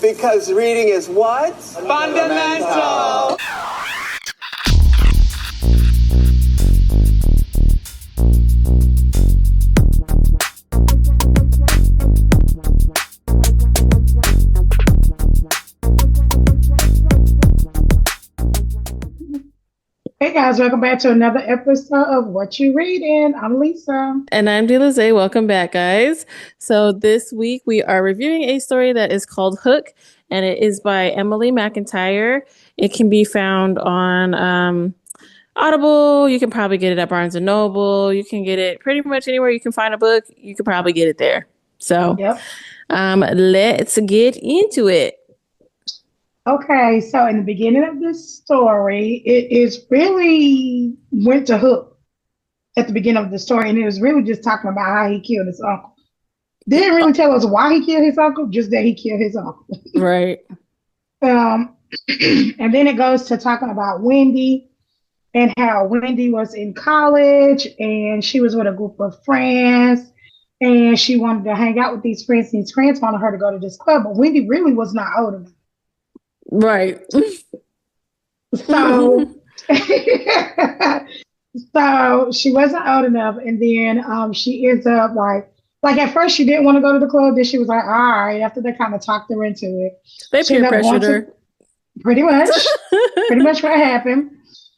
Because reading is what? Fundamental. Hey guys, welcome back to another episode of What You Reading. I'm Lisa. And I'm Delaze. Welcome back, guys. So this week we are reviewing a story that is called Hook, and it is by Emily McIntire. It can be found on Audible. You can probably get it at Barnes & Noble. You can get it pretty much anywhere you can find a book. You could probably get it there. So let's get into it. Okay, so in the beginning of this story, it is really went to Hook at the beginning of the story, and it was really just talking about how he killed his uncle. Didn't really tell us why he killed his uncle, just that he killed his uncle. Right. And then it goes to talking about Wendy and how Wendy was in college and she was with a group of friends and she wanted to hang out with these friends. These friends wanted her to go to this club, but Wendy really was not old enough. Right. So, so she wasn't old enough, and then she ends up like at first she didn't want to go to the club. Then she was like, all right. After they kind of talked her into it, They peer pressured her. Pretty much what happened.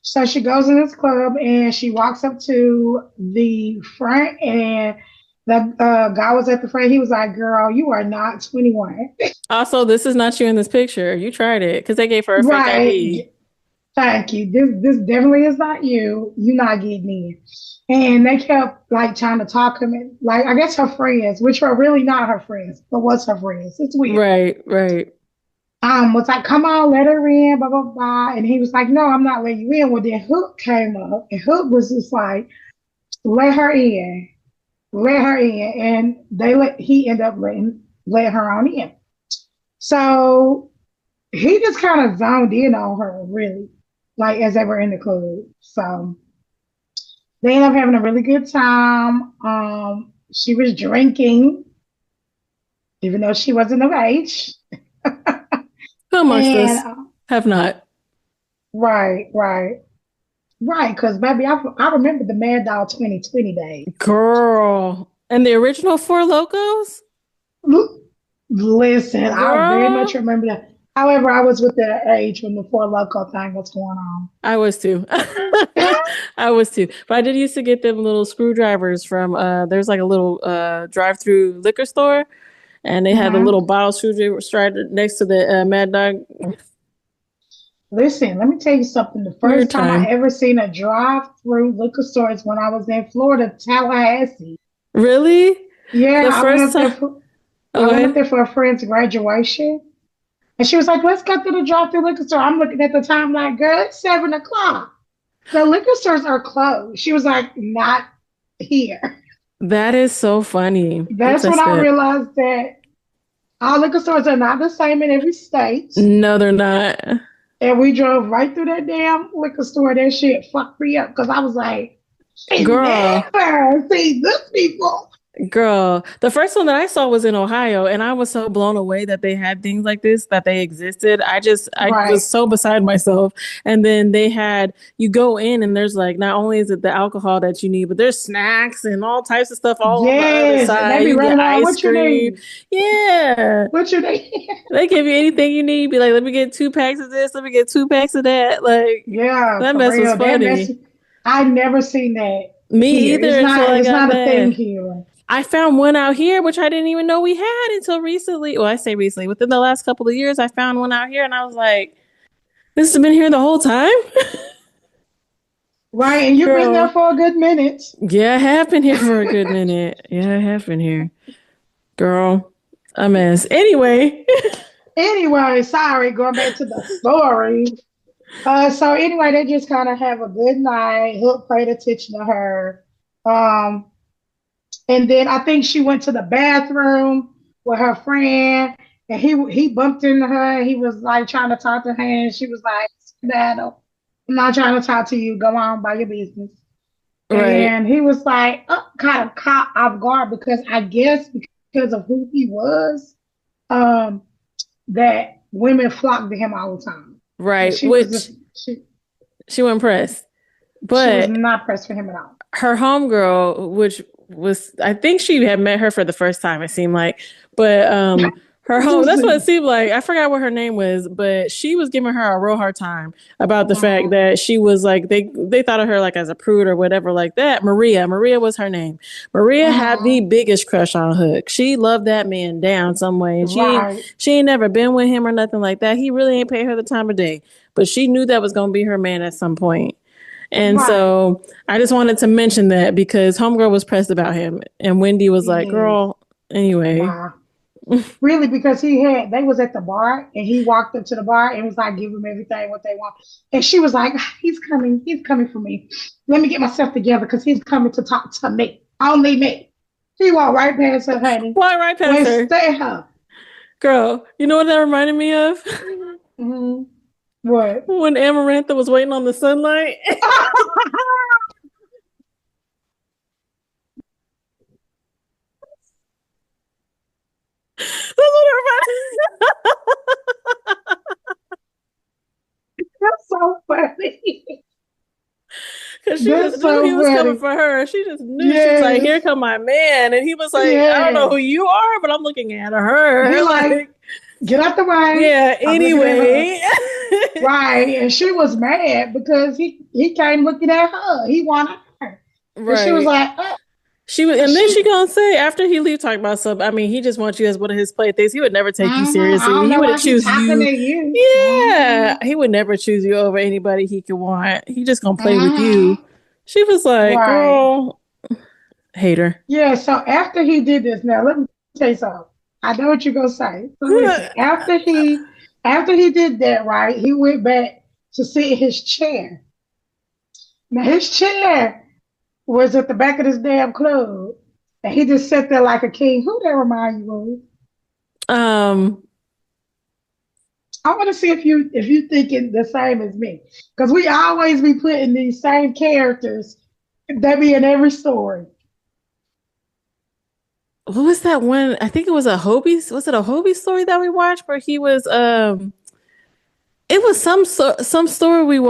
So she goes in this club and she walks up to the front, and the guy was at the front. He was like, "Girl, you are not 21." Also, this is not you in this picture. You tried it because they gave her a fake ID. Thank you. This definitely is not you. You're not getting in. And they kept like trying to talk him, like I guess her friends, which were really not her friends, but was her friends. It's weird. Right. Was like, come on, let her in, blah blah blah. And he was like, no, I'm not letting you in. Well, then Hook came up, and Hook was just like, let her in. And he ended up let her on in. So he just kind of zoned in on her, really, like as they were in the club. So they ended up having a really good time. She was drinking, even though she wasn't of age. Who amongst us have not? Right. Because, baby, I remember the Mad Dog 2020 days. Girl. And the original Four Locos? Listen, Girl. I very much remember that. However, I was with the age when the Four Loko thing was going on. I was too. But I did used to get them little screwdrivers from, there's like a little drive-through liquor store. And they had a little bottle screwdriver right next to the Mad Dog. Listen, let me tell you something. The first time I ever seen a drive-through liquor store is when I was in Florida, Tallahassee. Really? Yeah, I went there for a friend's graduation. And she was like, let's go to the drive-through liquor store. I'm looking at the time like, girl, it's 7:00. The liquor stores are closed. She was like, not here. That is so funny. That's when I realized that all liquor stores are not the same in every state. No, they're not. And we drove right through that damn liquor store. That shit fucked me up because I was like, girl, never see this people. Girl, the first one that I saw was in Ohio, and I was so blown away that they had things like this, that they existed. I was so beside myself. And then you go in and there's like, not only is it the alcohol that you need, but there's snacks and all types of stuff all on the other side. You get ice cream. Yeah. What you need? They give you anything you need. Be like, let me get 2 packs of this. Let me get 2 packs of that. Like, yeah, that mess was funny. I've never seen that. Me either. It's not a thing here. I found one out here, which I didn't even know we had until recently. Well, I say recently, within the last couple of years, I found one out here and I was like, this has been here the whole time? Right, and you've been there for a good minute. Yeah, I have been here for a good minute. Yeah, I have been here. Girl, a mess. Anyway, sorry, going back to the story. So anyway, they just kind of have a good night. Hook paid attention to her. And then I think she went to the bathroom with her friend, and he bumped into her. He was like trying to talk to her, and she was like, "Skedaddle, I'm not trying to talk to you. Go on by your business." Right. And he was like, kind of caught off guard because I guess because of who he was, that women flocked to him all the time. And Right. she was Which just she wasn't pressed. she was But not pressed for him at all. her homegirl, which was, I think she had met her for the first time, it seemed like. But that's what it seemed like. I forgot what her name was, but she was giving her a real hard time about the fact that she was like, they thought of her like as a prude or whatever like that. Maria was her name. Maria had the biggest crush on Hook. She loved that man down some way. And she ain't never been with him or nothing like that. He really ain't paid her the time of day. But she knew that was going to be her man at some point. And so I just wanted to mention that because Homegirl was pressed about him. And Wendy was like, girl, anyway. Nah. Really, because they was at the bar and he walked up to the bar and was like, give them everything what they want. And she was like, he's coming for me. Let me get myself together because he's coming to talk to me. Only me. He walked right past her, honey. Walked right past her. Stay her. Girl, you know what that reminded me of? Mm-hmm. What? When Amarantha was waiting on the sunlight. That's what That's so funny. Because she just knew he was coming for her. She just knew. She was like, here come my man. And he was like, I don't know who you are, but I'm looking at her. He like, get out the way. Yeah, anyway. Right. And she was mad because he came looking at her. He wanted her. Right. And she was like, then she gonna say after he leave talking about something. I mean, he just wants you as one of his playthings. He would never take you seriously. He would choose you. Yeah, he would never choose you over anybody he could want. He just gonna play with you. She was like, girl, hater. Yeah. So after he did this, now let me tell you something. I know what you're gonna say. So listen, after he did that, right? He went back to sit in his chair. Now his chair was at the back of this damn club, and he just sat there like a king. Who that remind you of? I want to see if you thinking the same as me, because we always be putting these same characters that be in every story. What was that one? I think it was a Hobie. Was it a Hobie story that we watched where he was? It was some story we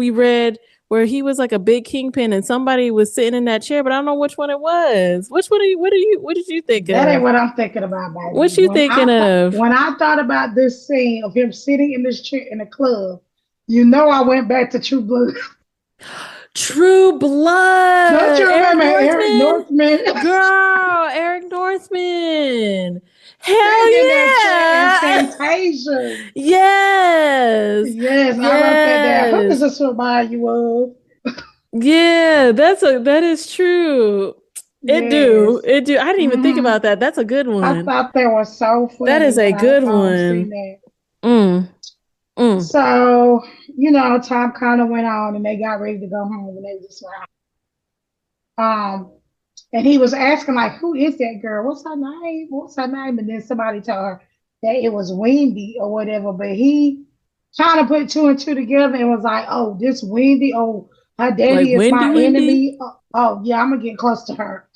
read where he was like a big kingpin and somebody was sitting in that chair, but I don't know which one it was. What did you think of? That ain't what I'm thinking about, baby. What you thinking of? When I thought about this scene of him sitting in this chair in the club, you know I went back to True Blood. True Blood. Don't you remember Eric Northman? Girl, Eric Northman. Hell yeah! Fantasia. Yes. Yes, I wrote that down. Who does this remind you of? Yeah, that is true. It do. I didn't even think about that. That's a good one. I thought that was so funny. That is a good one. So, time kind of went on and they got ready to go home and they just went and he was asking like, who is that girl? What's her name? And then somebody told her that it was Wendy or whatever, but he kind of put two and two together and was like, oh, this Wendy, oh, her daddy is my enemy. Oh, yeah, I'm going to get close to her.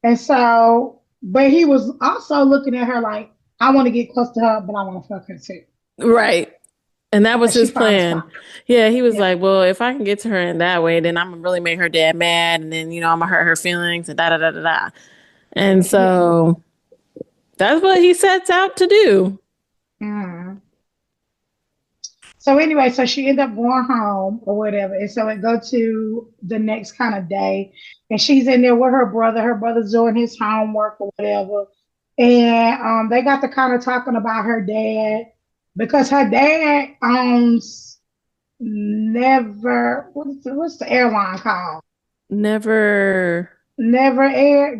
And so, but he was also looking at her like, I want to get close to her, but I want to fuck her too. Right. And that was his plan. Yeah, he was like, well, if I can get to her in that way, then I'm going to really make her dad mad. And then, I'm going to hurt her feelings and da-da-da-da-da. And so that's what he sets out to do. Mm. So anyway, so she ended up going home or whatever. And so it go to the next kind of day. And she's in there with her brother. Her brother's doing his homework or whatever. And they got to kind of talking about her dad. Because her dad owns what's the airline called? Never Air.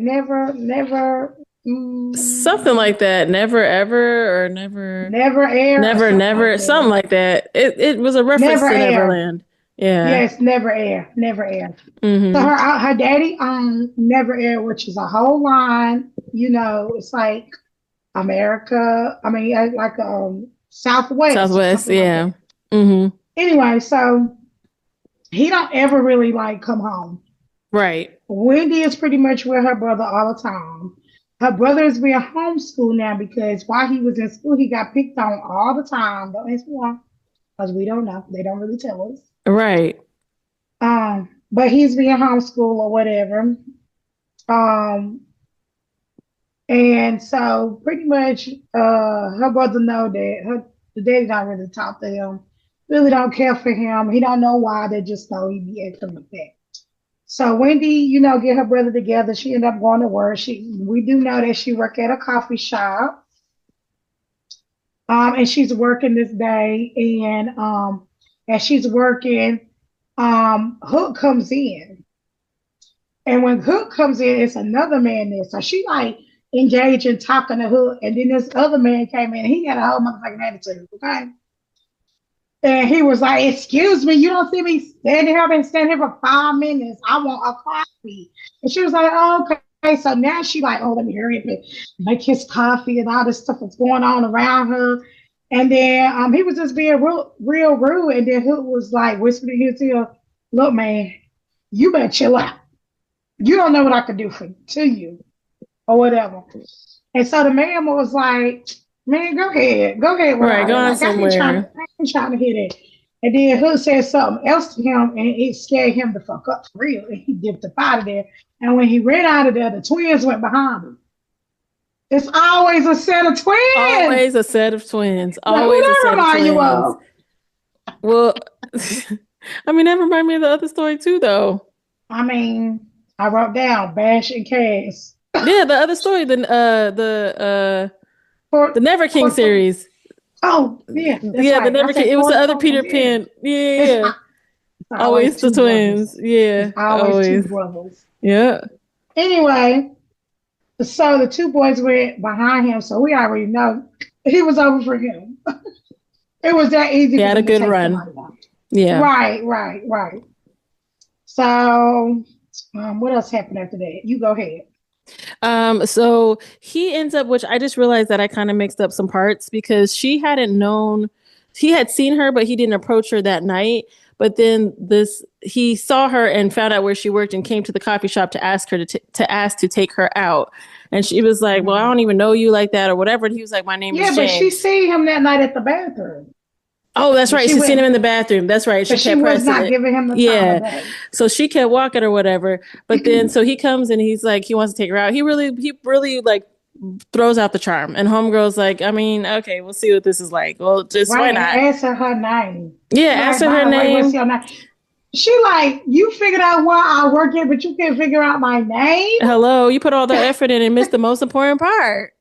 Something like that. Never Ever or Never Air. Never. Something like that. It was a reference to Neverland. Yeah. Yes, Never Air. Mm-hmm. So her daddy owns Never Air, which is a whole line. It's like America. I mean, like Southwest, yeah. Like mm-hmm. Anyway, so he don't ever really come home. Right. Wendy is pretty much with her brother all the time. her brother is being homeschooled now because while he was in school, he got picked on all the time. Don't ask me why, because we don't know. They don't really tell us. Right. But he's being homeschooled or whatever. Um, and so pretty much, her brother know that the daddy don't really talk to him, really don't care for him. He don't know why. They just know he be acting like that. So Wendy, get her brother together. She ended up going to work. We do know that she worked at a coffee shop. And she's working this day. And as she's working, Hook comes in. And when Hook comes in, it's another man there. So she like engaged in talking to Hook. And then this other man came in. He had a whole motherfucking attitude, okay? And he was like, "Excuse me, you don't see me standing here? I've been standing here for 5 minutes. I want a coffee." And she was like, "Oh, okay." So now she like, "Oh, let me hurry up and make his coffee," and all this stuff was going on around her. And then he was just being real rude. And then Hook was like whispering in his ear, "Look, man, you better chill out. You don't know what I could do to you or whatever." And so the man was like, "Man, go ahead. Right, go on somewhere. I ain't trying to hear that." And then Hood said something else to him, and it scared him the fuck up for real. And he dipped up out of there. And when he ran out of there, the twins went behind him. It's always a set of twins. Always a set of twins. Now, Always a set of remind you twins. of? Well, I mean, that reminded me of the other story too, though. I mean, I wrote down Bash and Cass. Yeah, the other story, the Never King series. Oh, yeah. Yeah, right. The Never King. It was the other Peter Pan. Yeah. Always the twins. Brothers. Yeah. Always two brothers. Yeah. Anyway, so the two boys went behind him, so we already know he was over for him. It was that easy. He had a good run. Yeah. Right. So, what else happened after that? You go ahead. So he ends up, which I just realized that I kind of mixed up some parts because he had seen her, but he didn't approach her that night. But then he saw her and found out where she worked and came to the coffee shop to ask her to ask to take her out. And she was like, "Well, I don't even know you like that," or whatever. And he was like, "My name is James." Yeah, but she seen him that night at the bathroom. Oh, that's right. She's seen him in the bathroom. That's right. She was not giving him the time. So she kept walking or whatever. But then, so he comes and he's like, he wants to take her out. He really like throws out the charm. And homegirl's like, I mean, okay, we'll see what this is like. Well, just why not? Answer her name. Yeah, answer her name. What's your name? She like, you figured out where I work at, but you can't figure out my name. Hello, you put all the effort in and missed the most important part.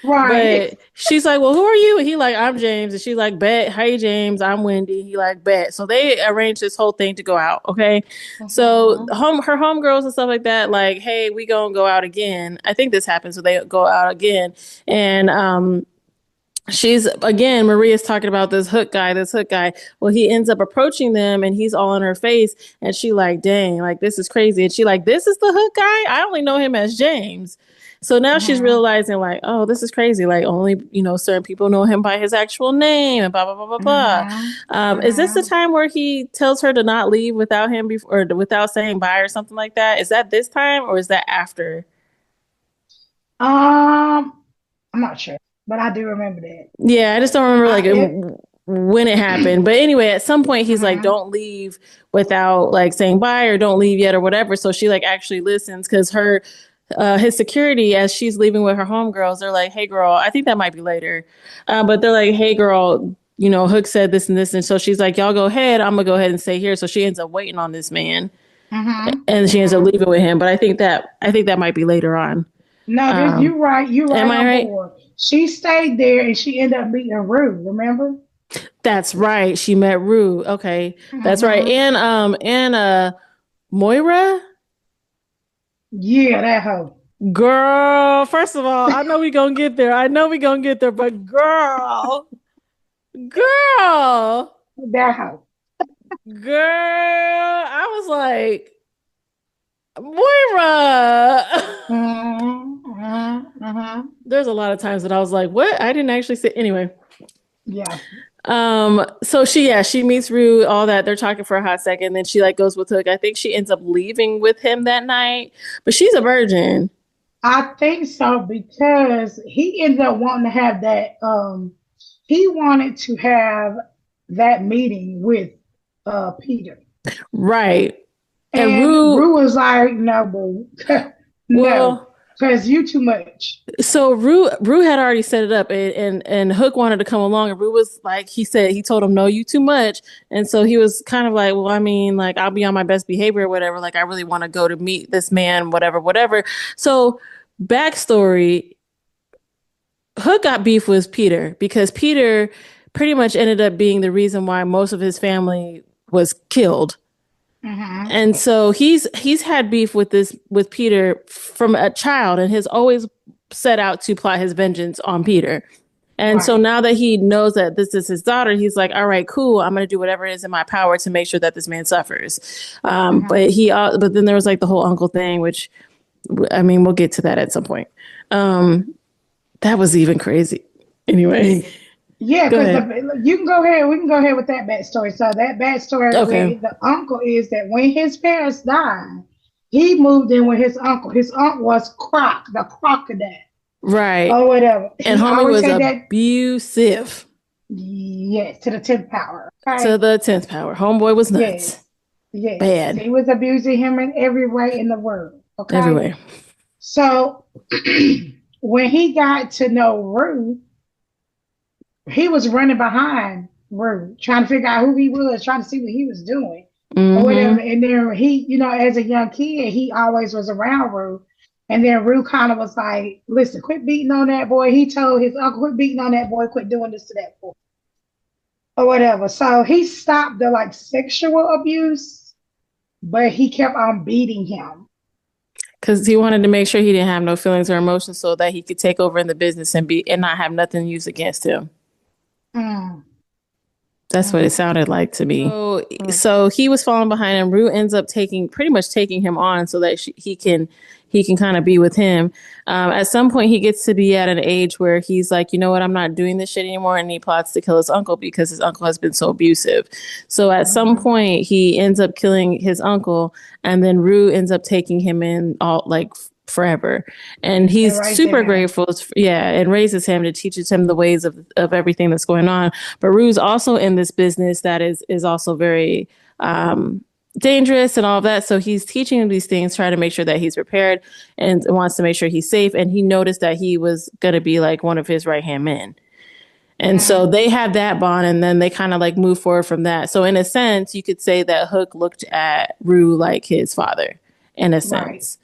Right. But she's like, "Well, who are you?" And he like, "I'm James." And she's like, "Bet. Hey, James, I'm Wendy." He like, "Bet." So they arranged this whole thing to go out. Okay. So her homegirls and stuff like that, like, "Hey, we gonna go out again." I think this happens. So they go out again. And she's again, Maria's talking about this Hook guy. Well, he ends up approaching them and he's all in her face. And she like, "Dang, like this is crazy." And she like, "This is the Hook guy? I only know him as James." So now she's realizing like, oh, this is crazy. Like only, certain people know him by his actual name and blah, blah, blah, blah, blah. Is this the time where he tells her to not leave without him or without saying bye or something like that? Is that this time or is that after? I'm not sure, but I do remember that. Yeah, I just don't remember when it happened. But anyway, at some point he's like, don't leave without like saying bye or don't leave yet or whatever. So she like actually listens because his security, as she's leaving with her homegirls, they're like, "Hey girl," I think that might be later. But they're like, "Hey girl, Hook said this and this." And so she's like, "Y'all go ahead. I'm gonna go ahead and stay here." So she ends up waiting on this man and she ends up leaving with him. But I think that might be later on. No, you're right. Am I right? Board. She stayed there and she ended up meeting Rue, remember? That's right. She met Rue. Okay. That's right. And Moira. Yeah, that hoe. Girl, first of all, I know we gonna get there. But girl. That hoe. Girl, I was like, Moira. There's a lot of times that I was like, what? I didn't actually say. Anyway. Yeah. So she meets Rue, all that. They're talking for a hot second. Then she like goes with Hook. I think she ends up leaving with him that night, but she's a virgin. I think so because he ended up wanting to have that. He wanted to have that meeting with Peter, Right. And and Rue, Rue was like, "No, boo, no, well, because you too much." so Rue had already set it up, and Hook wanted to come along, and Rue was like, he told him, no, you too much. And so he was kind of like, well, I mean, like, I'll be on my best behavior or whatever. Like, I really want to go to meet this man, whatever, whatever. So backstory, Hook got beef with Peter because Peter pretty much ended up being the reason why most of his family was killed. Mm-hmm. And so he's had beef with Peter from a child and has always set out to plot his vengeance on Peter. And so Right. now that he knows that this is his daughter, he's like, all right, cool. I'm going to do whatever is in my power to make sure that this man suffers. Mm-hmm. But then there was like the whole uncle thing, which, I mean, we'll get to that at some point. That was even crazy. Anyway, Yeah, go because ahead. you can go ahead. We can go ahead with that backstory. So that backstory Okay. with the uncle is that when his parents died, he moved in with his uncle. His uncle was Croc, the crocodile, Right. or whatever. And He homie always was said that. abusive Yes, to the 10th power. to Okay. the 10th power. Homeboy was nuts. Yes, yes. Bad. He was abusing him in every way in the world. Okay. Everywhere. So when he got to know Ruth, he was running behind Rue, trying to figure out who he was, trying to see what he was doing or whatever. Mm-hmm. And then he, as a young kid, he always was around Rue. And then Rue kind of was like, listen, quit beating on that boy. He told his uncle, quit beating on that boy, quit doing this to that boy or whatever. So he stopped the like sexual abuse, but he kept on beating him. Because he wanted to make sure he didn't have no feelings or emotions so that he could take over in the business and not have nothing used against him. Mm, That's what it mm, sounded like to me. mm. So he was falling behind, and Rue ends up pretty much taking him on so that he can kind of be with him. At some point, he gets to be at an age where he's like, you know what, I'm not doing this shit anymore, and he plots to kill his uncle because his uncle has been so abusive. So at some Mhm. point, he ends up killing his uncle, and then Rue ends up taking him in all like forever, and And he's raising super him. grateful, yeah, and raises him to teaches him the ways of everything that's going on. But Rue's also in this business that is also very dangerous and all of that. So he's teaching him these things, trying to make sure that he's prepared and wants to make sure he's safe. And he noticed that he was going to be like one of his right hand men. And so Mhm. they have that bond, and then they kind of like move forward from that. So in a sense, you could say that Hook looked at Rue like his father, in a Right. sense.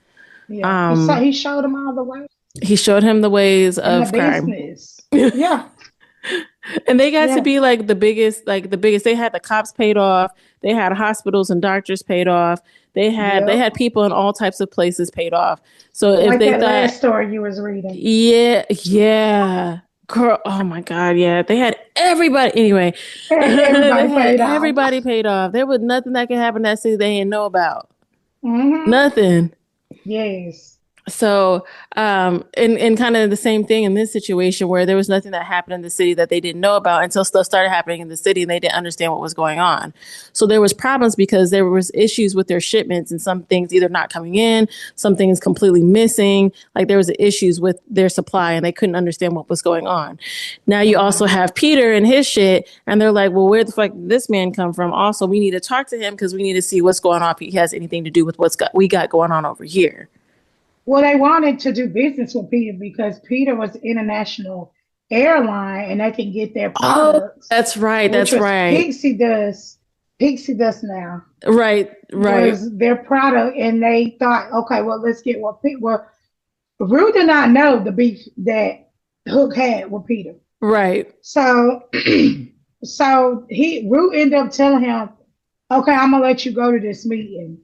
Yeah. He showed him all the way He showed him the ways in the of crime. business. Yeah. And they got to Yeah. be like the biggest. They had the cops paid off. They had hospitals and doctors paid off. They Yep. had people in all types of places paid off. So if Like they that thought, last story you was reading. yeah, yeah, girl, oh my God, yeah, they had everybody. Anyway, they Everybody had paid off. everybody paid off. There was nothing that could happen in that city they didn't know about. Hmm. Nothing. Yes. So, and kind of the same thing in this situation where there was nothing that happened in the city that they didn't know about until stuff started happening in the city and they didn't understand what was going on. So there was problems because there was issues with their shipments and some things either not coming in, some things completely missing. Like there was issues with their supply and they couldn't understand what was going on. Now you also Hmm. have Peter and his shit, and they're like, well, where the fuck did this man come from? Also, we need to talk to him because we need to see what's going on if he has anything to do with we got going on over here. Well, they wanted to do business with Peter because Peter was international airline and they can get their Oh, products, that's right. which That's was right. Pixie Dust. Pixie Dust now Right. Right. was their product, and they thought, okay, well, let's get what Peter. Well, Rue did not know the beef that Hook had with Peter. Right. So, so Rue ended up telling him, "Okay, I'm gonna let you go to this meeting."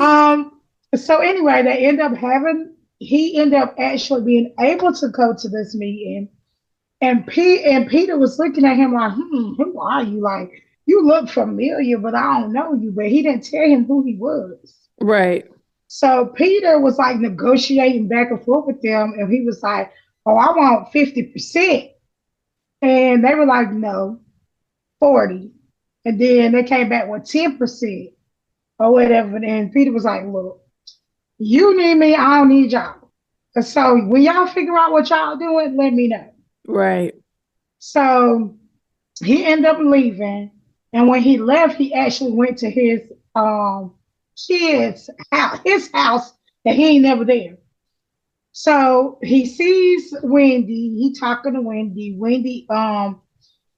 Um. So anyway, they end up having. He ended up actually being able to go to this meeting, and Peter was looking at him like, who are you? Like, you look familiar, but I don't know you." But he didn't tell him who he was. Right. So Peter was like negotiating back and forth with them, and he was like, "Oh, I want 50%." And they were like, "No, 40." And then they came back with 10% or whatever. And Peter was like, "Look, you need me, I don't need y'all." So when y'all figure out what y'all doing, let me know. Right. So he ended up leaving, and when he left, he actually went to his house that he ain't never there. So he sees Wendy. He talking to Wendy.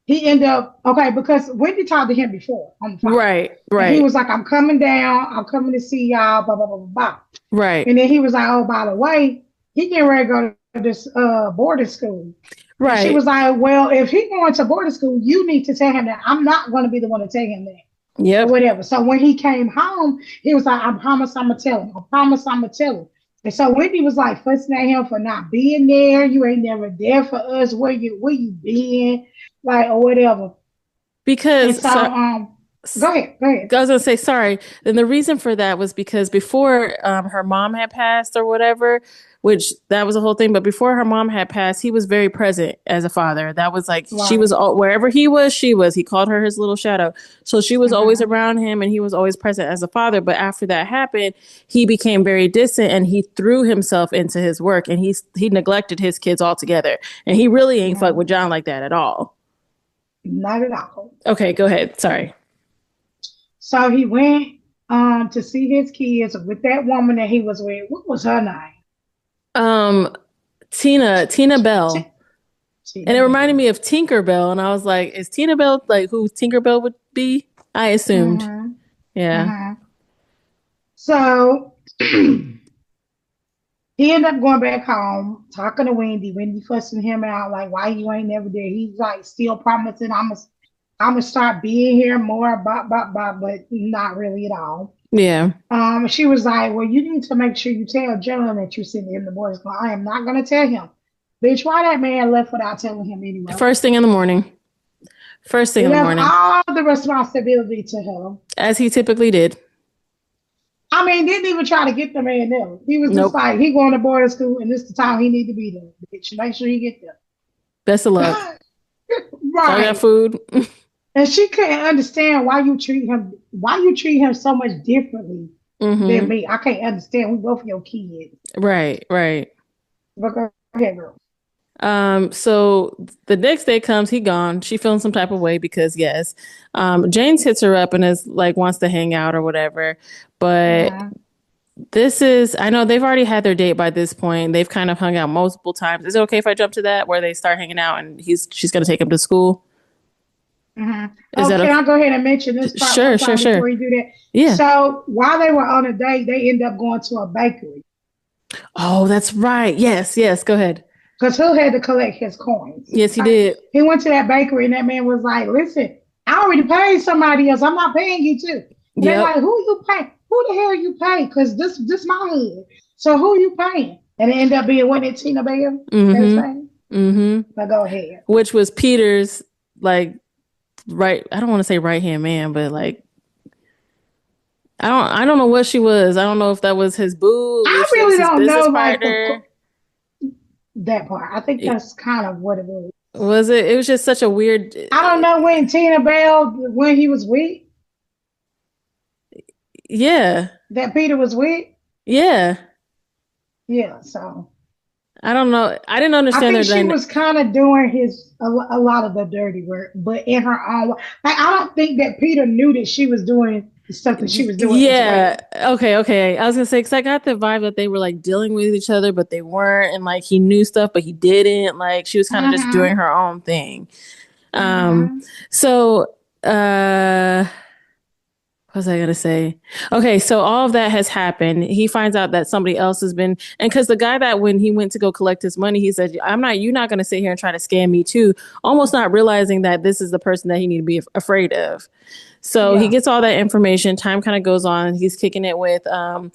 He ended up okay because Wendy talked to him before on the phone, Right. and he Right. was like, "I'm coming down. I'm coming to see y'all." Blah blah blah blah blah. Right. And then he was like, "Oh, by the way, he getting ready to go to this boarding school." And she Right. was like, "Well, if he going to boarding school, you need to tell him that. I'm not going to be the one to tell him that." Or Yep. whatever. So when he came home, he was like, "I promise I'm gonna tell him. I promise I'm gonna tell him." And so Whitney was like fussing at him for not being there. You ain't never there for us. Where you been? Like or whatever. And Because so go ahead. Go ahead. I was gonna say sorry. And the reason for that was because before her mom had passed or whatever, which that was the whole thing. But before her mom had passed, he was very present as a father. That was like she Right. was all, wherever he was, she was. He called her his little shadow, so she was always Mm-hmm. around him, and he was always present as a father. But after that happened, he became very distant, and he threw himself into his work, and he neglected his kids altogether. And he really ain't fuck Mm-hmm. with John like that at all. Not at all. Okay, go ahead. Sorry. So he went to see his kids with that woman that he was with. What was her name? Um, Tina Bell. And it reminded me of Tinkerbell, and I was like, "Is Tina Bell like who Tinkerbell would be?" I assumed. Mm-hmm. Yeah. Mm-hmm. So he ended up going back home, talking to Wendy. Wendy fussing him out, like, "Why you ain't never there?" He's like, still promising, "I'm gonna start being here more." But not really at all. Yeah. She was like, "Well, you need to make sure you tell John that you sent him the boys." I am not gonna tell him, bitch. Why that man left without telling him anyway? First thing in the morning. First thing He in the left morning, all the responsibility to her. as he typically did. I mean, didn't even try to get the man there. He was just Nope. like, he going to boarding school, and this is the time he need to be there. Bitch, make sure he get Best of luck. there. Y'all got Right. food? And she couldn't understand why you treat him so much differently than Mm-hmm. me. I can't understand. We both your kids. Right. Right. But go ahead, girl. So the next day comes, he gone. She feeling some type of way because yes. James hits her up and is like wants to hang out or whatever. But Uh-huh. this is, I know they've already had their date by this point. They've kind of hung out multiple times. Is it okay if I jump to that where they start hanging out and she's gonna take him to school? Uh-huh. Is Oh, that can okay? I go ahead and mention this part one Sure, sure, time before sure. you do that? Yeah. So while they were on a date, they end up going to a bakery Oh, that's right. Yes, yes. Go ahead. because Hill had to collect his coins. Yes, he Right? did. He went to that bakery and that man was like, "Listen, I already paid somebody else. I'm not paying you too." And they're like, Yep. "Who you pay? Who the hell you pay? Because this my hood. So who you paying?" And it ended up being what it Tina Bell. That his Mm-hmm. name. Mm-hmm. But go ahead. Which was Peter's like right. I don't want to say right hand man, but like I don't know what she was. I don't know if that was his boo, I if she was really his don't know business like partner. that part. I think It- that's kind of what it was. Was it? It was just such a weird. I don't know when Tina Bell when he was with Yeah. that Peter was with. Yeah. Yeah, so I don't know. I didn't I understand think their she dynamic. was kind of doing a lot of the dirty work, but in her own way. Like I don't think that Peter knew that she was doing the stuff that she was doing as Yeah. well. Okay. Okay. I was gonna say because I got the vibe that they were like dealing with each other, but they weren't, and like he knew stuff, but he didn't. Like she was kind of just Mm-hmm. doing her own thing. Um. Mm-hmm. So. What was I gonna say? Okay, so all of that has happened. He finds out that somebody else has been, and because the guy that when he went to go collect his money, he said, "I'm not. You're not gonna sit here and try to scam me too." Almost not realizing that this is the person that he need to be afraid of. So he Yeah. gets all that information. Time kind of goes on. He's kicking it with um,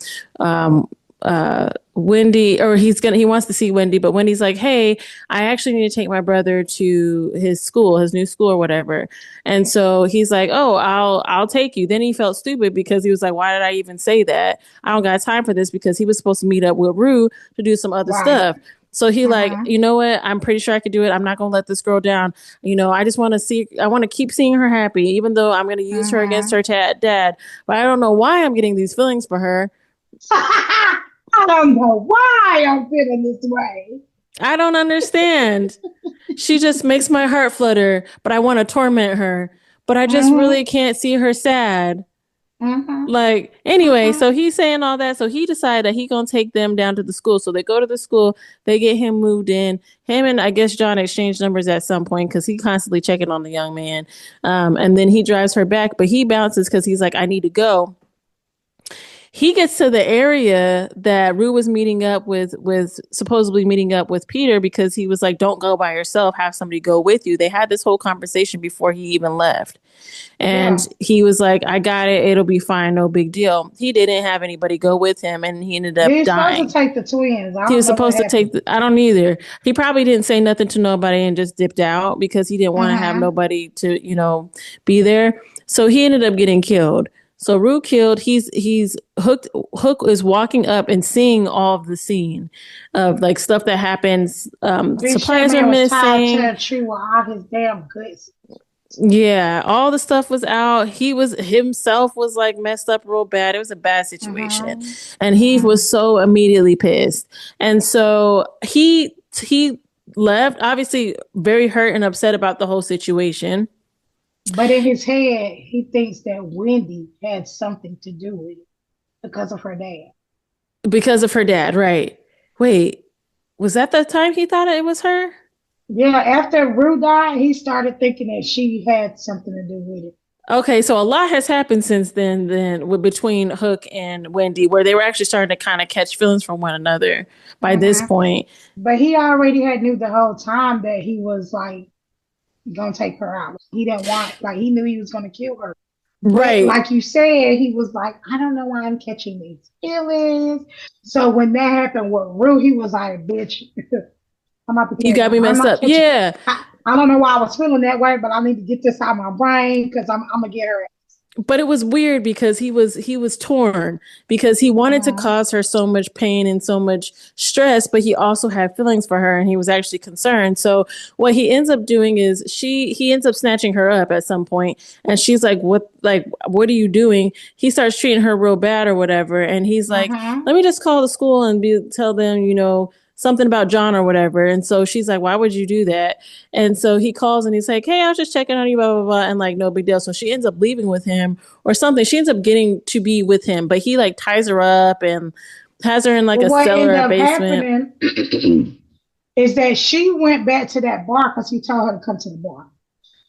Wendy, or he wants to see Wendy, but Wendy's like, "Hey, I actually need to take my brother to his school, his new school or whatever." And so he's like, "Oh, I'll take you." Then he felt stupid because he was like, "Why did I even say that? I don't got time for this," because he was supposed to meet up with Rue to do some other Right. stuff. So he like, Mm-hmm. you know what? I'm pretty sure I could do it. I'm not gonna let this girl down. I just want to see. I want to keep seeing her happy, even though I'm gonna use her against Mm-hmm. her dad. But I don't know why I'm getting these feelings for her. I don't know why I'm feeling this way. I don't understand. She just makes my heart flutter, but I want to torment her. But I just really can't see her sad. Like, anyway, so he's saying all that. So he decided that he gonna take them down to the school. So they go to the school, they get him moved in. Him and I guess John exchange numbers at some point because he constantly checking on the young man. And then he drives her back, but he bounces because he's like, I need to go. He gets to the area that Rue was meeting up with supposedly meeting up with Peter because he was like, don't go by yourself, have somebody go with you. They had this whole conversation before he even left. And he was like, I got it. It'll be fine. No big deal. He didn't have anybody go with him and he ended up He was dying. supposed to take the twins. He was supposed to take I don't either. He probably didn't say nothing to nobody and just dipped out because he didn't want to have nobody to, be there. So he ended up getting killed. So Rue killed. He's Hook is walking up and seeing all of the scene of like stuff that happens. Supplies are missing. To a tree with all his damn goods. Yeah, all the stuff was out. He was himself was like messed up real bad. It was a bad situation. And he was so immediately pissed. And so he left, obviously very hurt and upset about the whole situation. But in his head, he thinks that Wendy had something to do with it because of her dad. Because of her dad, right. Wait, was that the time he thought it was her? Yeah, after Rue died, he started thinking that she had something to do with it. Okay, so a lot has happened since then between Hook and Wendy, where they were actually starting to kind of catch feelings from one another by this point. But he already had knew the whole time that he was like gonna take her out. He didn't want, like, he knew he was gonna kill her. Right. But like you said, he was like, I don't know why I'm catching these feelings. So when that happened with Rue, he was like, bitch, I'm about to you got me messed up. Yeah. I don't know why I was feeling that way, but I need to get this out of my brain because I'm gonna get her. But it was weird because he was torn because he wanted to cause her so much pain and so much stress, but he also had feelings for her and he was actually concerned. So what he ends up doing is he ends up snatching her up at some point and she's like, what are you doing? He starts treating her real bad or whatever. And he's like, let me just call the school and tell them, something about John or whatever. And so she's like, why would you do that? And so he calls and he's like, hey, I was just checking on you, blah, blah, blah. And like, no big deal. So she ends up leaving with him or something. She ends up getting to be with him, but he like ties her up and has her in like a cellar or basement. Is that she went back to that bar because he told her to come to the bar.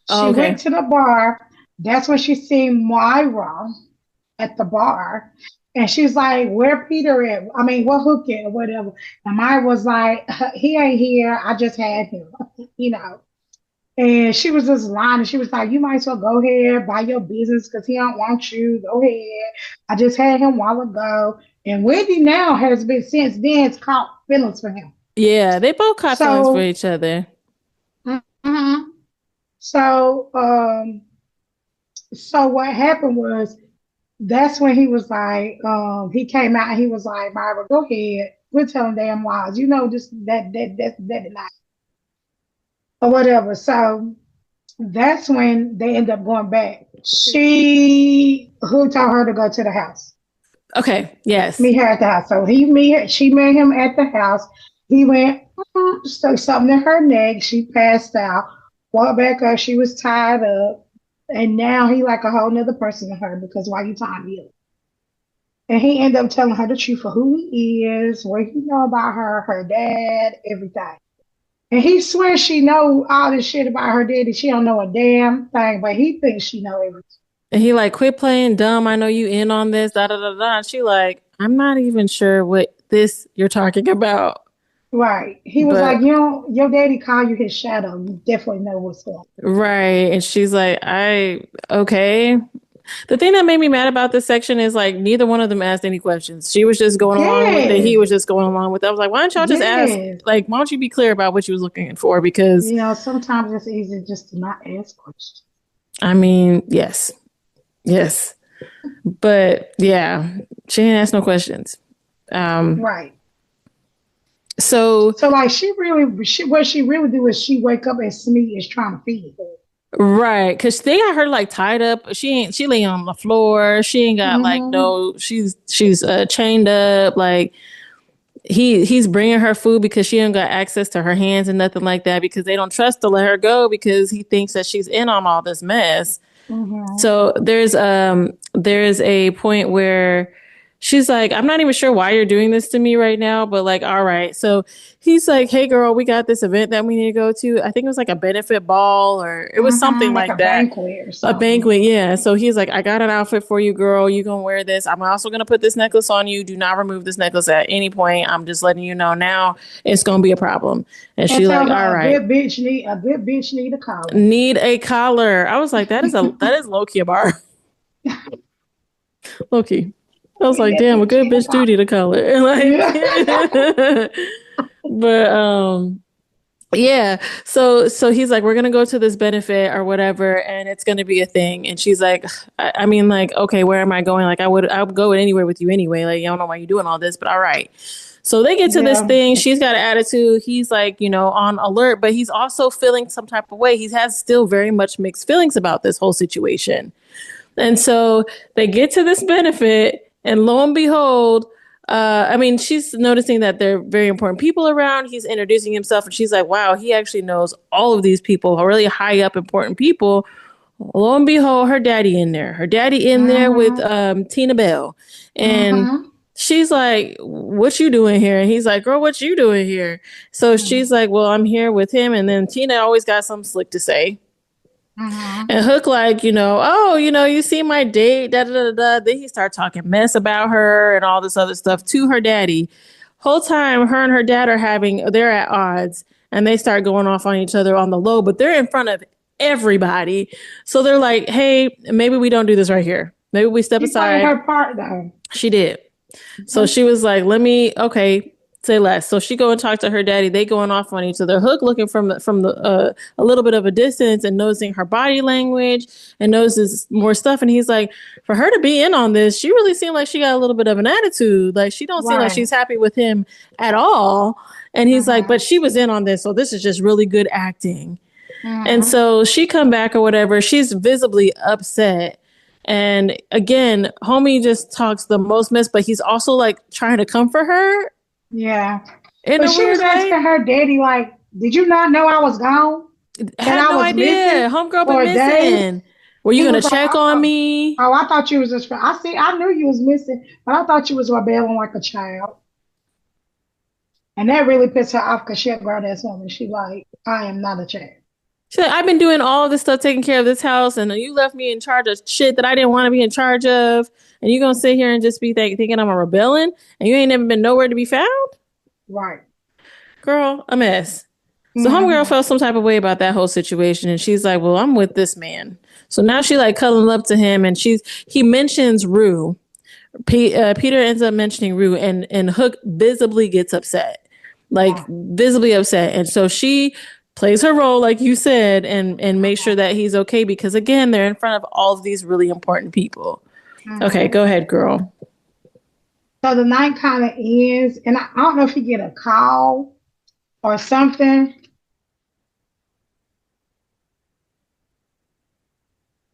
She went to the bar. That's when she seen Moira at the bar. And she's like, where Peter at? I mean, what Hook at or whatever. And Maya was like, he ain't here. I just had him, And she was just lying. She was like, you might as well go ahead, buy your business because he don't want you. Go ahead. I just had him a while ago. And Wendy now has been since then caught feelings for him. Yeah, they both caught feelings for each other. So what happened was, that's when he was like, he came out and he was like, Myra, go ahead. We're telling damn lies. Just that night. Or whatever. So that's when they end up going back. Who told her to go to the house? Okay, yes. Meet her at the house. So she met him at the house. He went, stuck something in her neck. She passed out. Walked back up. She was tied up. And now he like a whole nother person to her because why you tying me up? And he ended up telling her the truth of who he is, what he know about her dad, everything. And he swears she know all this shit about her daddy. She don't know a damn thing, but he thinks she know everything. And he like, quit playing dumb. I know you in on this, da da da da. And she like, I'm not even sure what this you're talking about. Right. He was like, your daddy called you his shadow. You definitely know what's going on. Right. And she's like, okay. The thing that made me mad about this section is like neither one of them asked any questions. She was just going along with it. He was just going along with it. I was like, why don't y'all just ask? Like, why don't you be clear about what you was looking for? Because sometimes it's easy just to not ask questions. I mean, yes. But yeah, she didn't ask no questions. Right. So like what she really do is she wake up and Smee is trying to feed her. Right, because they got her like tied up. She lay on the floor. She ain't got like she's chained up. Like he's bringing her food because she ain't got access to her hands and nothing like that because they don't trust to let her go because he thinks that she's in on all this mess. Mm-hmm. So there's a point where she's like, I'm not even sure why you're doing this to me right now, but like, all right. So he's like, hey girl, we got this event that we need to go to. I think it was like a benefit ball or it was something Like like a that. banquet or A something. banquet, yeah. So he's like, I got an outfit for you, girl. You gonna wear this. I'm also gonna put this necklace on you. Do not remove this necklace at any point. I'm just letting you know now it's gonna be a problem. And And she tell like, her all a right. good bitch need a collar. Need a collar. I was like, that is low key a bar. Low key. I was like, That damn, a bitch good need a bitch do collar. need a collar. Like Yeah. but yeah. So he's like, we're gonna go to this benefit or whatever, and it's gonna be a thing. And she's like, I mean, like, okay, where am I going? Like, I would go anywhere with you anyway. Like, I don't know why you're doing all this, but all right. So they get to this Yeah. thing. She's got an attitude. He's like, on alert, but he's also feeling some type of way. He has still very much mixed feelings about this whole situation. And so they get to this benefit, and lo and behold, I mean, she's noticing that they're very important people around. He's introducing himself, and she's like, wow, he actually knows all of these people, really high up important people. Lo and behold, her daddy in there. Her daddy in there with Mm-hmm. Tina Bell. And Mm-hmm. she's like, what you doing here? And he's like, girl, what you doing here? So she's like, well, I'm here with him. And then Tina always got something slick to say. Mm-hmm. And Hook, like, oh, you see my date, da da da da. Then he started talking mess about her and all this other stuff to her daddy. Whole time, her and her dad they're at odds, and they start going off on each other on the low, but they're in front of everybody. So they're like, hey, maybe we don't do this right here. Maybe we step She played aside. her part though. She did. So she was like, okay, say less. So she go and talk to her daddy. They going off on each other. Hook looking from the a little bit of a distance and noticing her body language and notices more stuff. And he's like, for her to be in on this, she really seemed like she got a little bit of an attitude. Like she don't seem like Right. she's happy with him at all. And he's like, Mm-hmm. but she was in on this, so this is just really good acting. Mm-hmm. And so she come back or whatever. She's visibly upset. And again, homie just talks the most mess, but he's also like trying to comfort her Yeah. in But a she weird was way. asking her daddy, like, did you not know I was gone? That Had I no was idea. missing Homegirl been for a day? missing. Were you He gonna was like, check on me? I thought you was just, I knew you was missing, but I thought you was rebelling like a child. And that really pissed her off because she a grown ass woman. She like, I am not a child. She's like, I've been doing all this stuff, taking care of this house, and you left me in charge of shit that I didn't want to be in charge of. And you gonna sit here and just be thinking I'm a rebellion, and you ain't never been nowhere to be found? Right. Girl, a mess. So homegirl Mm-hmm. felt some type of way about that whole situation, and she's like, well, I'm with this man. So now she like cuddling up to him, and he mentions Rue. Peter ends up mentioning Rue, and Hook visibly gets upset, like Yeah. visibly upset, and so she plays her role, like you said, and makes sure that he's okay because again, they're in front of all of these really important people. Okay, Mm-hmm. go ahead, girl. So the night kind of ends, and I don't know if you get a call or something.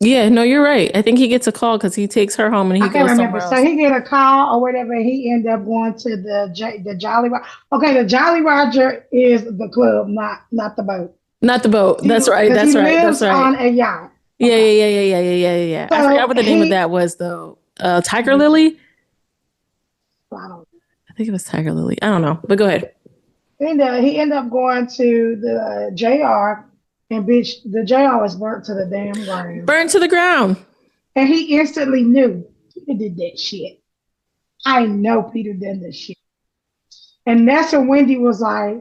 Yeah, no, you're right. I think he gets a call because he takes her home and he I can't goes remember. somewhere So else. he get a call or whatever. He end up going to the Jolly Roger. Okay, the Jolly Roger is the club, not the boat. Not the boat. That's right. Because he That's right. That's lives right. on a yacht. Yeah, Okay. yeah, yeah, yeah, yeah, yeah, yeah, yeah. I forgot So what the name of that was though. Tiger Lily. I don't I think it was Tiger Lily. I don't know, but go ahead. he ended up going to the JR, and bitch, the JR was burnt to the damn ground. Burn to the ground. And he instantly knew Peter did that shit. I know Peter did this shit. And that's when Wendy was like,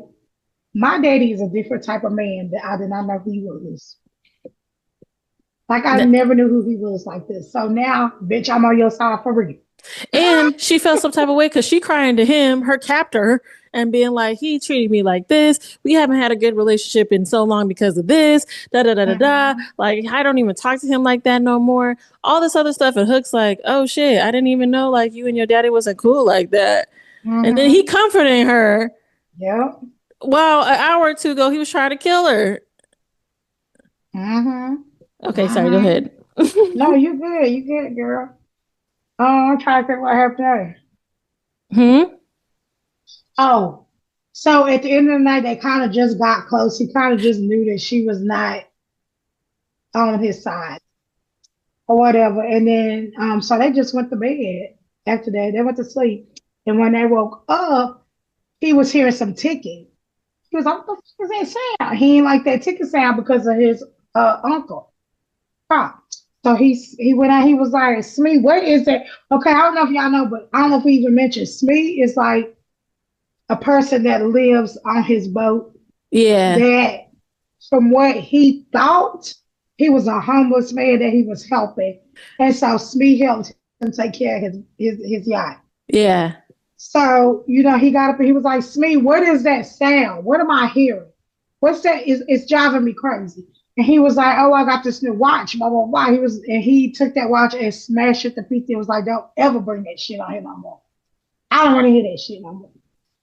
my daddy is a different type of man that I did not know who he was. Like I never knew who he was like this. So now, bitch, I'm on your side for real. And she felt some type of way because she crying to him, her captor, and being like, he treated me like this. We haven't had a good relationship in so long because of this. Da da da da da. Like I don't even talk to him like that no more. All this other stuff. And Hook's like, oh shit, I didn't even know like you and your daddy wasn't cool like that. And then he comforting her. Yep. Wow, an hour or two ago he was trying to kill her. Okay, sorry, go ahead. No, you good. You good, girl. Oh, I'm trying to think what happened there. Oh, so at the end of the night, they kind of just got close. He kind of just knew that she was not on his side or whatever. And then, so they just went to bed after that. They went to sleep. And when they woke up, he was hearing some ticking. He was like, what the fuck is that sound? He ain't like that ticking sound because of his uncle. Huh. So he went out, he was like, Smee, what is that? Okay, I don't know if y'all know, but I don't know if we even mentioned Smee is like a person that lives on his boat. Yeah. That from what he thought, he was a homeless man that he was helping. And so Smee helped him take care of his yacht. Yeah. So, he got up and he was like, Smee, what is that sound? What am I hearing? What's that? It's driving me crazy. And he was like, oh, I got this new watch, blah, blah, blah. He took that watch and smashed it to pieces. It was like, don't ever bring that shit on here no more. I don't want to hear that shit no more.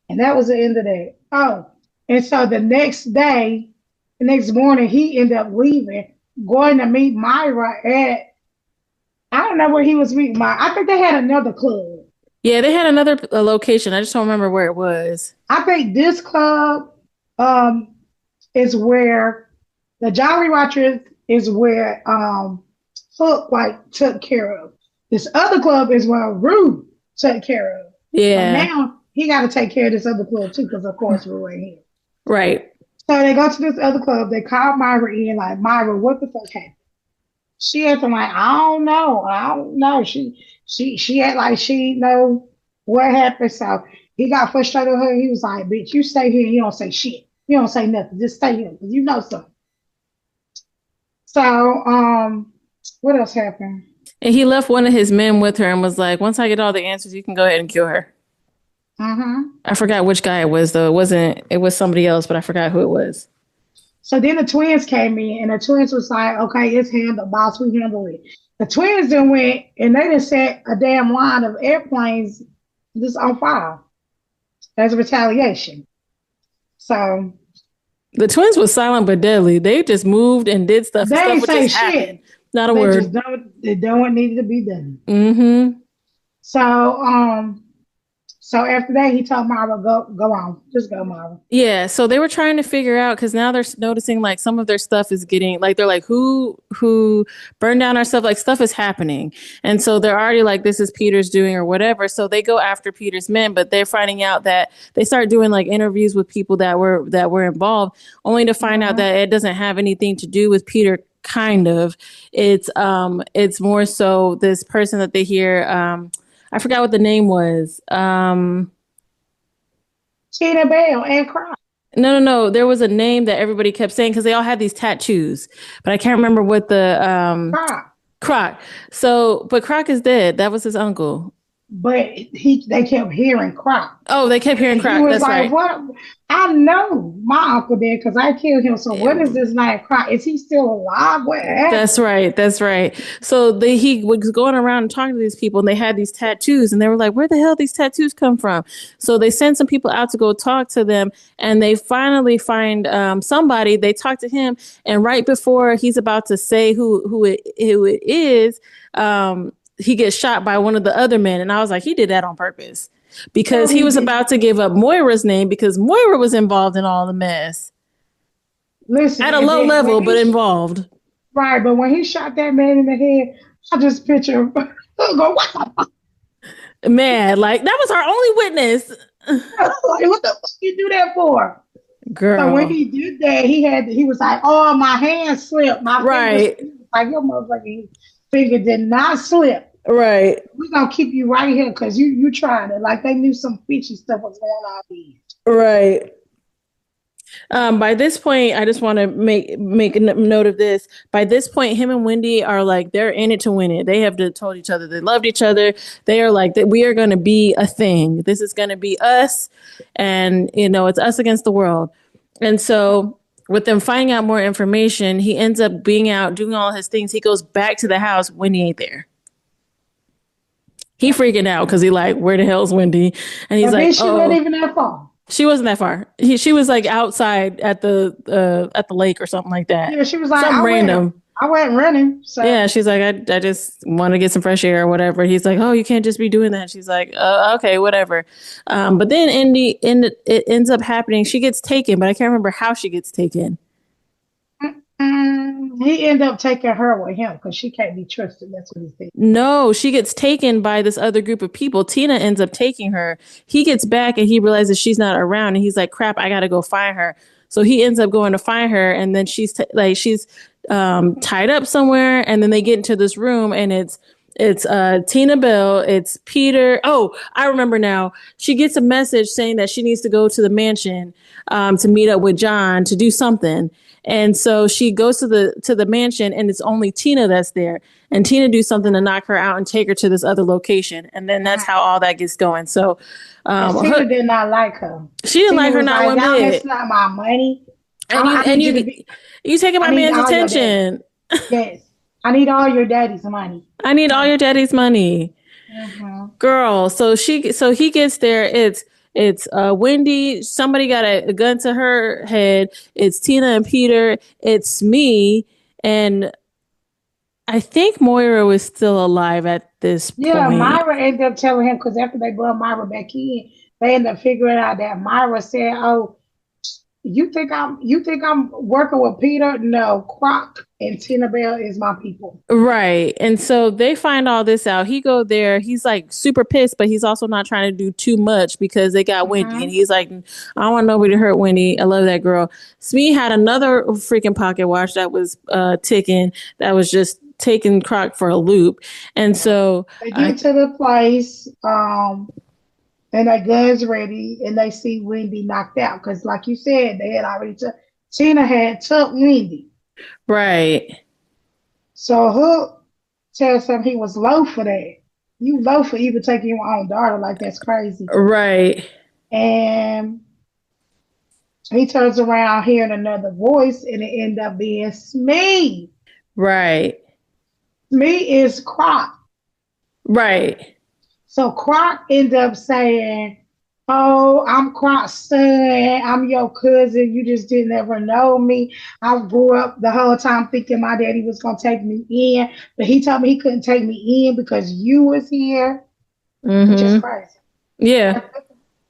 And that was the end of that. Oh, and so the next morning, he ended up leaving, going to meet Myra I don't know where he was meeting Myra. I think they had another club. Yeah, they had another location. I just don't remember where it was. I think this club is where the Jolly Watchers is where Hook took care of. This other club is where Rue took care of. Yeah. But now he got to take care of this other club too, because of course Rue ain't here. Right. So they go to this other club. They call Myra in, like, Myra, what the fuck happened? She acting like, I don't know. She act like she know what happened. So he got frustrated with her. He was like, bitch, you stay here and you don't say shit. You don't say nothing. Just stay here because you know something. So, what else happened? And he left one of his men with her and was like, once I get all the answers, you can go ahead and kill her. Mm-hmm. I forgot which guy it was, though. It was somebody else, but I forgot who it was. So then the twins came in, and the twins was like, okay, it's handled, boss, we handle it. The twins then went, and they just set a damn line of airplanes just on fire as a retaliation. So the twins was silent but deadly. They just moved and did stuff. They ain't say just shit. Happened. Not a word. They done what needed to be done. Mm-hmm. So after that, he told Myra, go on. Just go, Myra. Yeah, so they were trying to figure out, because now they're noticing like some of their stuff is getting, like, they're like, who burned down our stuff? Like, stuff is happening. And so they're already like, this is Peter's doing or whatever. So they go after Peter's men, but they're finding out that they start doing like interviews with people that were involved, only to find out that it doesn't have anything to do with Peter. Kind of. It's more so this person that they hear, I forgot what the name was. Tina Bell and Croc. No. There was a name that everybody kept saying because they all had these tattoos, but I can't remember what the Croc. So, but Croc is dead. That was his uncle. But they kept hearing Croc. Oh, they kept hearing Croc. He was That's like, right. What? I know my uncle did because I killed him. So what is this name Croc? Is he still alive? What happened? That's right. So he was going around and talking to these people, and they had these tattoos, and they were like, where the hell these tattoos come from? So they sent some people out to go talk to them, and they finally find somebody. They talk to him, and right before he's about to say who it is, he gets shot by one of the other men. And I was like, he did that on purpose because he was about to give up Moira's name because Moira was involved in all the mess. Listen, at a low level, but involved. Right. But when he shot that man in the head, I just picture him go, what the fuck? Man, like, that was our only witness. Like, what the fuck you do that for? Girl. So when he did that, he was like, oh, my hand slipped. My right. Like, your motherfucking finger did not slip. Right. We're going to keep you right here because you tried it. Like, they knew some fishy stuff was going on here. Right. By this point, I just want to make a note of this. By this point, him and Wendy are like, they're in it to win it. They have told each other they loved each other. They are like, that we are going to be a thing. This is going to be us. And, it's us against the world. And so with them finding out more information, he ends up being out doing all his things. He goes back to the house. Wendy ain't there. He freaking out because he like, where the hell's Wendy? And he's like, she wasn't even that far. She wasn't that far. She was like outside at the lake or something like that. Yeah, she was like some random. I wasn't running. So Yeah, she's like, I just want to get some fresh air or whatever. He's like, oh, you can't just be doing that. She's like, okay, whatever. But then it ends up happening. She gets taken, but I can't remember how she gets taken. he ended up taking her with him because she can't be trusted. That's what he said. No, she gets taken by this other group of people. Tina ends up taking her. He gets back and he realizes she's not around, and he's like, crap, I gotta go find her. So he ends up going to find her, and then she's tied up somewhere, and then they get into this room, and it's Tina Bell, it's Peter. Oh, I remember now. She gets a message saying that she needs to go to the mansion to meet up with John to do something. And so she goes to the mansion, and it's only Tina that's there. And Tina do something to knock her out and take her to this other location. And then that's how all that gets going. So Tina did not like her. She didn't like her not one y'all bit. That's not my money. And you taking my man's attention. Yes. I need all your daddy's money. I need all your daddy's money. Mm-hmm. Girl, so he gets there. It's Wendy. Somebody got a gun to her head. It's Tina and Peter. It's me, and I think Moira was still alive at this point. Yeah, Myra ended up telling him because after they brought Myra back in, they ended up figuring out that Myra said, "Oh, you think I'm working with Peter? No, Croc and Tina Bell is my people." Right. And so they find all this out. He go there. He's like super pissed, but he's also not trying to do too much because they got Wendy. And he's like, I don't want nobody to hurt Wendy. I love that girl. Smee had another freaking pocket watch that was ticking, that was just taking Croc for a loop. And so they get to the place, and that gun's ready, and they see Wendy knocked out because, like you said, they had already Tina had took Wendy. Right. So Hook tells him he was low for that. You low for even taking your own daughter, like that's crazy. Right. And he turns around hearing another voice, and it ended up being Smee. Right. Smee is Croc. Right. So Croc ended up saying, "Oh, I'm Croc's son. I'm your cousin. You just didn't ever know me. I grew up the whole time thinking my daddy was going to take me in, but he told me he couldn't take me in because you was here," which is crazy. Yeah.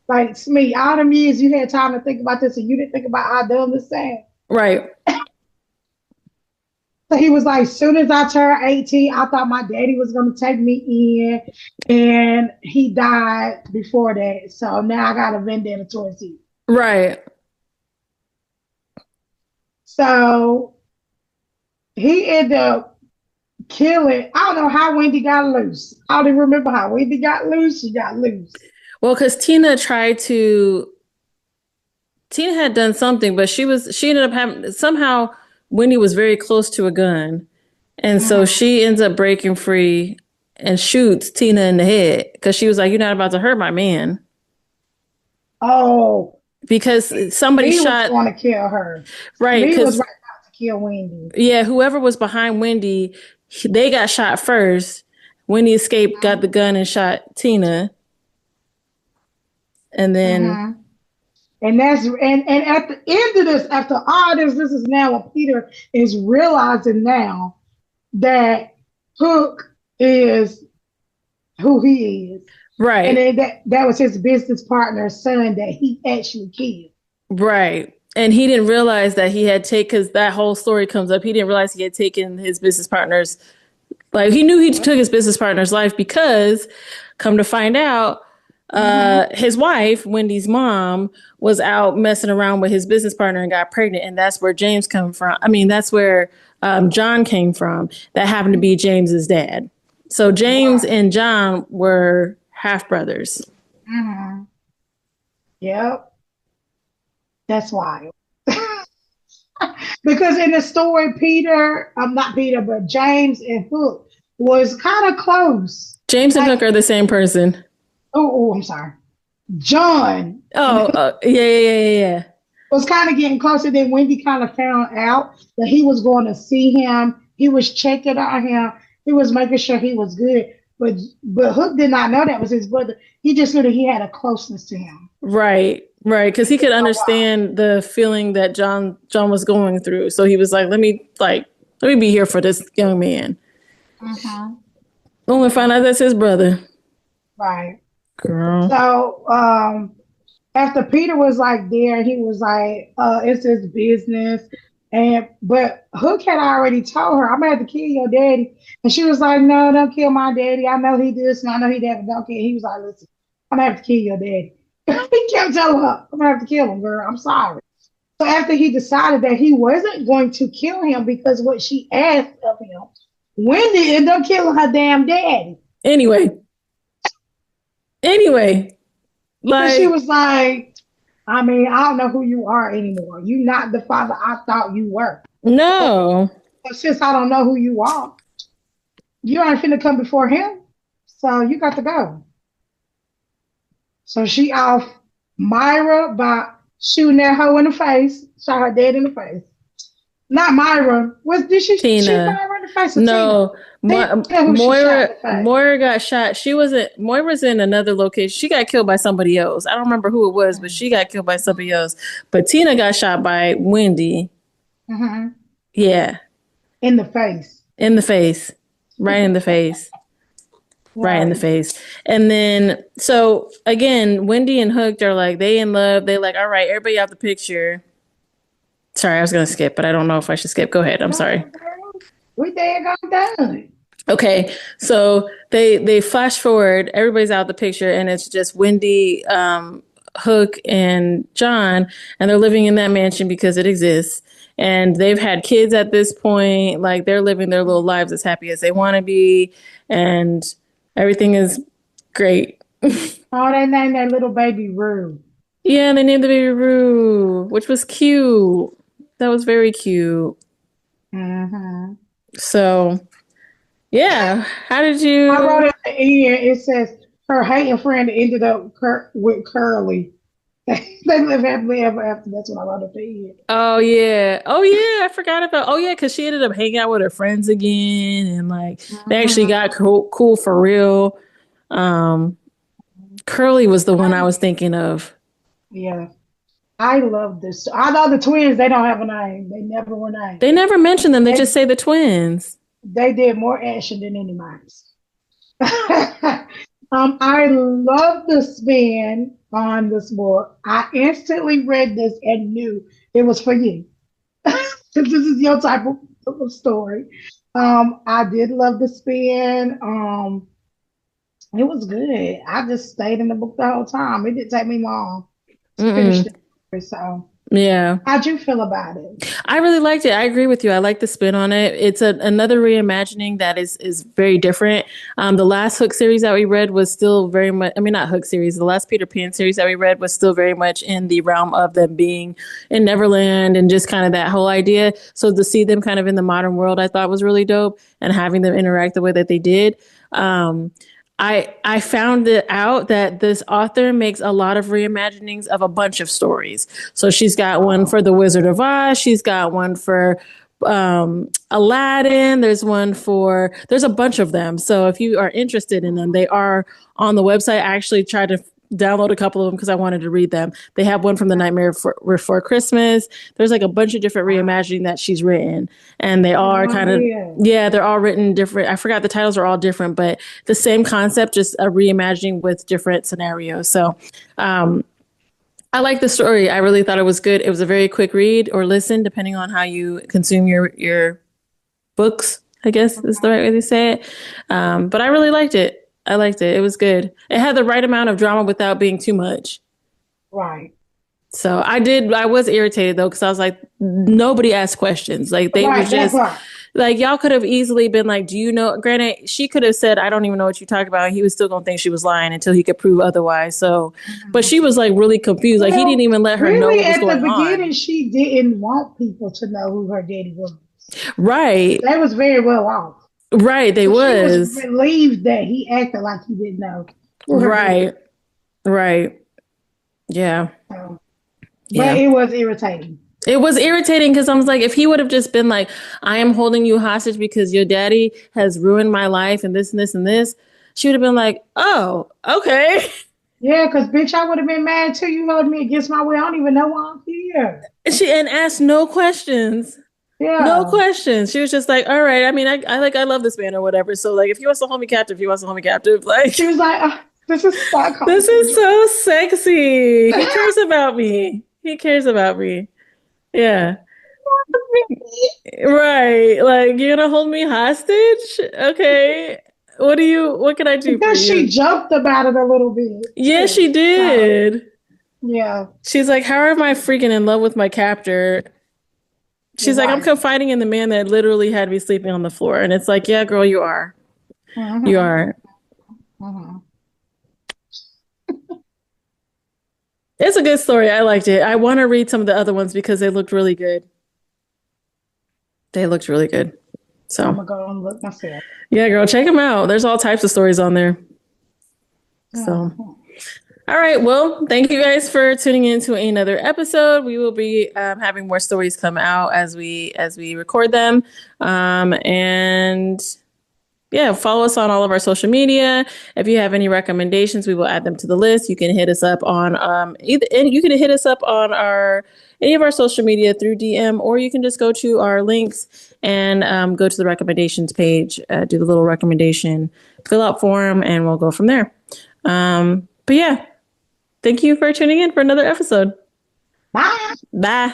Like, Smee, all them years you had time to think about this and you didn't think about how dumb this sounds. Right. So he was like, as soon as I turned 18, I thought my daddy was going to take me in, and he died before that. So now I got a vendetta towards him. Right. So he ended up killing. I don't know how Wendy got loose. I don't even remember how Wendy got loose. She got loose. Well, because Tina had done something, but she ended up having, somehow Wendy was very close to a gun. And so she ends up breaking free and shoots Tina in the head because she was like, "You're not about to hurt my man." Oh. Because somebody shot. He was going to kill her. Right. He was right about to kill Wendy. Yeah, whoever was behind Wendy, they got shot first. Wendy escaped, got the gun, and shot Tina. And then... And at the end of this, after all this is now what Peter is realizing now that Hook is who he is. Right. And then that was his business partner's son that he actually killed. Right. And he didn't realize that he had because that whole story comes up. He didn't realize he had taken his business partner's, like, he knew he took his business partner's life because, come to find out, his wife, Wendy's mom, was out messing around with his business partner and got pregnant. And that's where James come from. I mean, that's where John came from. That happened to be James's dad. So James and John were half brothers. Yep. That's wild. Because in the story, James and Hook was kind of close. James and Hook are the same person. Oh, I'm sorry. John. Yeah. Was kind of getting closer. Then Wendy kind of found out that he was going to see him. He was checking on him. He was making sure he was good. But Hook did not know that was his brother. He just knew that he had a closeness to him. Right. Because he could understand the feeling that John was going through. So he was like, let me Let me be here for this young man. Mm-hmm. Only find out that's his brother. Right. Girl. So after Peter was like there, he was like, it's his business. But Hook had already told her, I'm gonna have to kill your daddy. And she was like, no, don't kill my daddy. I know he this and I know he that, but don't kill. He was like, listen, I'm gonna have to kill your daddy. He kept telling her, I'm gonna have to kill him, girl. I'm sorry. So after he decided that he wasn't going to kill him because what she asked of him, Wendy ended up killing her damn daddy. Anyway, Because she was like, I mean, I don't know who you are anymore. You're not the father I thought you were. no. But since I don't know who you are, you ain't finna come before him. So you got to go. So she off Myra by shooting that hoe in the face, shot her dead in the face. Not Myra. Did she shoot Tina. Myra in the face? No, Moira Moira got shot. Moira's in another location. She got killed by somebody else. I don't remember who it was, but she got killed by somebody else. But Tina got shot by Wendy. Mm-hmm. Yeah. In the face. In the face. Right in the face. Right in the face. And then, so again, Wendy and Hook are like, they in love. They like, all right, everybody out the picture. Sorry, I was going to skip, but I don't know if I should skip. Go ahead. I'm sorry. We done. Okay, so they flash forward. Everybody's out the picture, and it's just Wendy, Hook, and John, and they're living in that mansion because it exists. And they've had kids at this point. Like they're living their little lives as happy as they want to be, and everything is great. Oh, they named that little baby Rue. Yeah, they named the baby Rue, which was cute. That was very cute. Mm-hmm. So, yeah. How did you? I wrote at the end, it says her hating friend ended up with Curly. They live happily ever after. That's what I wrote at the end. Oh yeah. Oh yeah. I forgot about. Oh yeah, because she ended up hanging out with her friends again, and like they actually got cool for real. Curly was the one I was thinking of. Yeah. I love this. I know the twins, they don't have a name. They never were named. They never mentioned them. They just say the twins. They did more action than any mice. I love the spin on this book. I instantly read this and knew it was for you. This is your type of story. I did love the spin. It was good. I just stayed in the book the whole time. It didn't take me long to finish the story. So yeah. How'd you feel about it? I really liked it. I agree with you. I like the spin on it. It's another reimagining that is very different. The last Hook series that we read was still very much, I mean, not Hook series, the last Peter Pan series that we read was still very much in the realm of them being in Neverland and just kind of that whole idea. So to see them kind of in the modern world, I thought was really dope, and having them interact the way that they did. I found it out that this author makes a lot of reimaginings of a bunch of stories. So she's got one for The Wizard of Oz. She's got one for Aladdin. There's a bunch of them. So if you are interested in them, they are on the website. I actually tried to download a couple of them because I wanted to read them. They have one from The Nightmare Before Christmas. There's like a bunch of different reimagining that she's written, and they are kind of, they're all written different. I forgot the titles are all different, but the same concept, just a reimagining with different scenarios. So, I like the story. I really thought it was good. It was a very quick read or listen, depending on how you consume your books, I guess is the right way to say it. But I really liked it. I liked it. It was good. It had the right amount of drama without being too much. Right. So I was irritated though, because I was like, nobody asked questions. Like they were just like, y'all could have easily been like, do you know, granted, she could have said, I don't even know what you're talking about. And he was still going to think she was lying until he could prove otherwise. So, but she was like really confused. Like he didn't even let her know what was going on. At the beginning, she didn't want people to know who her daddy was. Right. That was very well off. Right, they was. She was relieved that he acted like he didn't know. Right, right. Yeah. But it was irritating. It was irritating because I was like, if he would have just been like, I am holding you hostage because your daddy has ruined my life and this and this and this, she would have been like, oh, okay. Yeah, because bitch, I would have been mad too. You held me against my will. I don't even know why I'm here. And asked no questions. No Yeah. questions. She was just like, all right. I mean, I love this man or whatever. So like, if he wants to hold me captive, he wants to hold me captive. Like, She was like, this is Stockholm this is syndrome. so sexy. He cares about me. He cares about me. Yeah. Right. Like, you're gonna hold me hostage? Okay. What can I do for Because she you? joked about it a little bit Yeah, too. she So did. yeah, She's like, how am I freaking in love with my captor? you're She's like, I'm right. confiding in the man that literally had me sleeping on the floor. And it's like, yeah, girl, you are. You Mm-hmm. are. Mm-hmm. It's a good story. I liked it. I want to read some of the other ones because they looked really good. They looked really good. I'm So, gonna go and look myself. yeah, girl, check them out. There's all types of stories on there. So, Mhm. all right. Well, thank you guys for tuning in to another episode. We will be having more stories come out as we record them. And yeah, follow us on all of our social media. If you have any recommendations, we will add them to the list. You can hit us up on either, and you can hit us up on our any of our social media through DM, or you can just go to our links and go to the recommendations page, do the little recommendation fill out form, and we'll go from there. But yeah, thank you for tuning in for another episode. Bye. Bye.